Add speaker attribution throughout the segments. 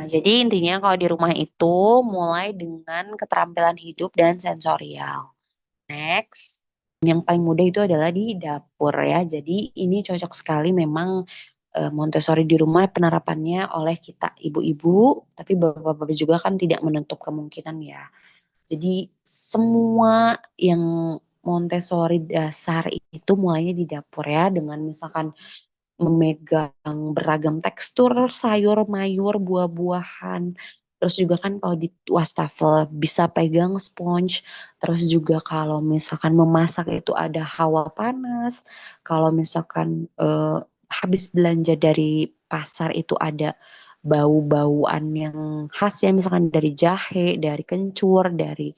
Speaker 1: Jadi intinya kalau di rumah itu mulai dengan keterampilan hidup dan sensorial. Next, yang paling mudah itu adalah di dapur ya. Jadi ini cocok sekali memang Montessori di rumah penerapannya oleh kita ibu-ibu, tapi bapak-bapak juga kan tidak menutup kemungkinan ya. Jadi semua yang Montessori dasar itu mulainya di dapur ya, dengan misalkan memegang beragam tekstur sayur, mayur, buah-buahan. Terus juga kan kalau di wastafel bisa pegang sponge. Terus juga kalau misalkan memasak itu ada hawa panas. Kalau misalkan habis belanja dari pasar itu ada bau-bauan yang khas ya, misalkan dari jahe, dari kencur, dari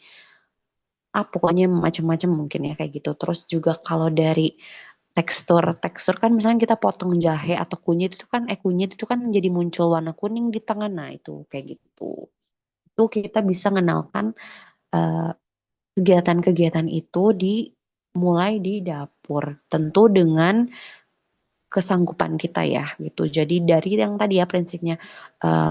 Speaker 1: pokoknya macam-macam mungkin ya kayak gitu. Terus juga kalau dari tekstur kan misalnya kita potong jahe atau kunyit itu kan jadi muncul warna kuning di tengah. Nah, itu kayak gitu. Itu kita bisa mengenalkan eh, kegiatan-kegiatan itu mulai di dapur. Tentu dengan kesanggupan kita ya gitu. Jadi dari yang tadi ya prinsipnya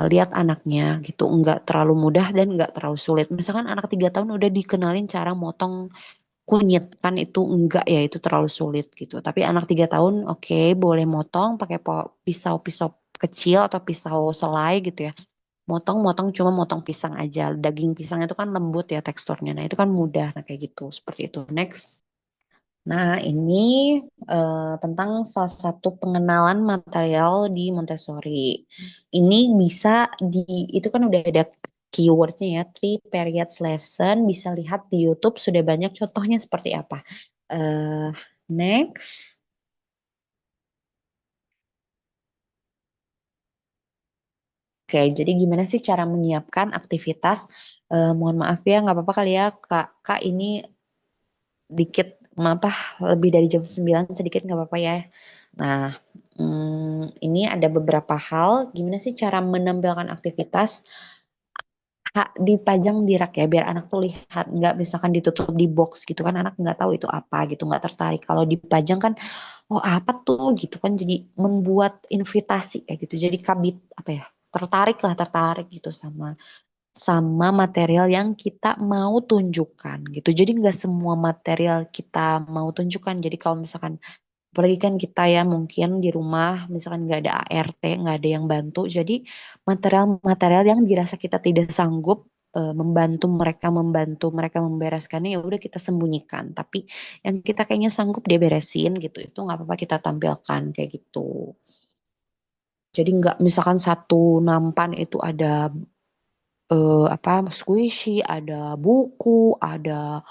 Speaker 1: lihat anaknya gitu, enggak terlalu mudah dan enggak terlalu sulit. Misalkan anak 3 tahun udah dikenalin cara motong kunyit kan itu enggak ya, itu terlalu sulit gitu. Tapi anak 3 tahun oke, boleh motong pakai pisau-pisau kecil atau pisau selai gitu ya. Motong-motong cuma motong pisang aja. Daging pisang itu kan lembut ya teksturnya. Nah, itu kan mudah. Nah, kayak gitu. Seperti itu. Next. Nah, ini tentang salah satu pengenalan material di Montessori. Ini bisa itu kan udah ada keywordnya ya, 3 periods lesson. Bisa lihat di YouTube sudah banyak contohnya seperti apa. eh Next. Oke, jadi gimana sih cara menyiapkan aktivitas? Mohon maaf ya, nggak apa-apa kali ya, Kak. Kak ini dikit, apa, lebih dari jam 9 sedikit nggak apa-apa ya. Nah, ini ada beberapa hal, gimana sih cara menampilkan aktivitas dipajang di rak ya, biar anak tuh lihat, nggak misalkan ditutup di box gitu kan, anak nggak tahu itu apa gitu, nggak tertarik. Kalau dipajang kan, oh apa tuh gitu kan, jadi membuat invitasi kayak gitu, jadi kabit apa ya, tertarik gitu sama material yang kita mau tunjukkan gitu. Jadi nggak semua material kita mau tunjukkan. Jadi kalau misalkan apalagi kan kita ya mungkin di rumah misalkan nggak ada ART, nggak ada yang bantu. Jadi material-material yang dirasa kita tidak sanggup membantu mereka membereskannya, ya udah kita sembunyikan. Tapi yang kita kayaknya sanggup dia beresin gitu, itu nggak apa-apa kita tampilkan kayak gitu. Jadi nggak misalkan satu nampan itu ada apa, squishy, ada buku, ada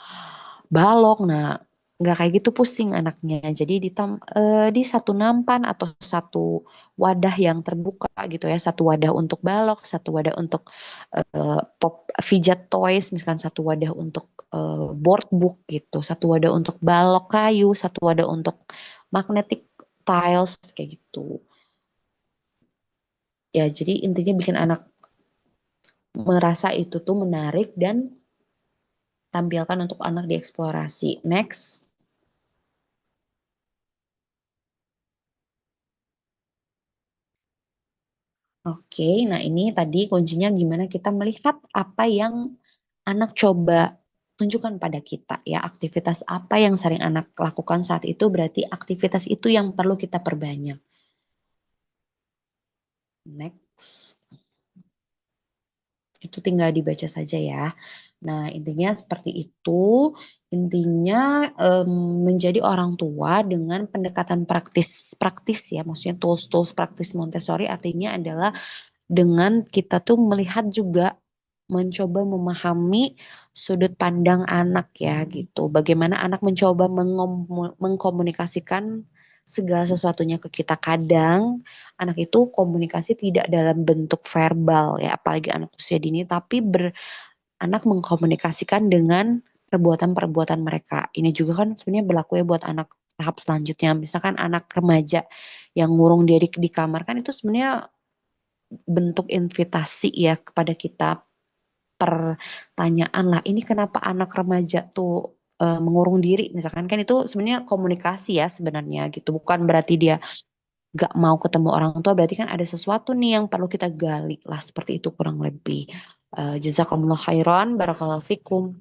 Speaker 1: balok. Nah, nggak kayak gitu, pusing anaknya. Jadi di satu nampan atau satu wadah yang terbuka gitu ya, satu wadah untuk balok, satu wadah untuk pop fidget toys, misalkan satu wadah untuk board book gitu, satu wadah untuk balok kayu, satu wadah untuk magnetic tiles kayak gitu. Ya, jadi intinya bikin anak merasa itu tuh menarik dan tampilkan untuk anak dieksplorasi. Next. Oke, nah ini tadi kuncinya gimana kita melihat apa yang anak coba tunjukkan pada kita ya. Aktivitas apa yang sering anak lakukan saat itu, berarti aktivitas itu yang perlu kita perbanyak. Next. Itu tinggal dibaca saja ya. Nah, intinya seperti itu. Intinya menjadi orang tua dengan pendekatan praktis ya. Maksudnya tools-tools praktis Montessori artinya adalah dengan kita tuh melihat juga, mencoba memahami sudut pandang anak ya gitu. Bagaimana anak mencoba mengkomunikasikan segala sesuatunya ke kita. Kadang anak itu komunikasi tidak dalam bentuk verbal ya, apalagi anak usia dini, tapi anak mengkomunikasikan dengan perbuatan-perbuatan mereka. Ini juga kan sebenarnya berlaku ya buat anak tahap selanjutnya. Misalkan anak remaja yang ngurung diri di kamar, kan itu sebenarnya bentuk invitasi ya kepada kita, pertanyaan lah, ini kenapa anak remaja tuh mengurung diri misalkan, kan itu sebenarnya komunikasi ya sebenarnya gitu, bukan berarti dia gak mau ketemu orang tua berarti kan ada sesuatu nih yang perlu kita gali lah seperti itu kurang lebih. Jazakumullah khairan, barakallahu fikum.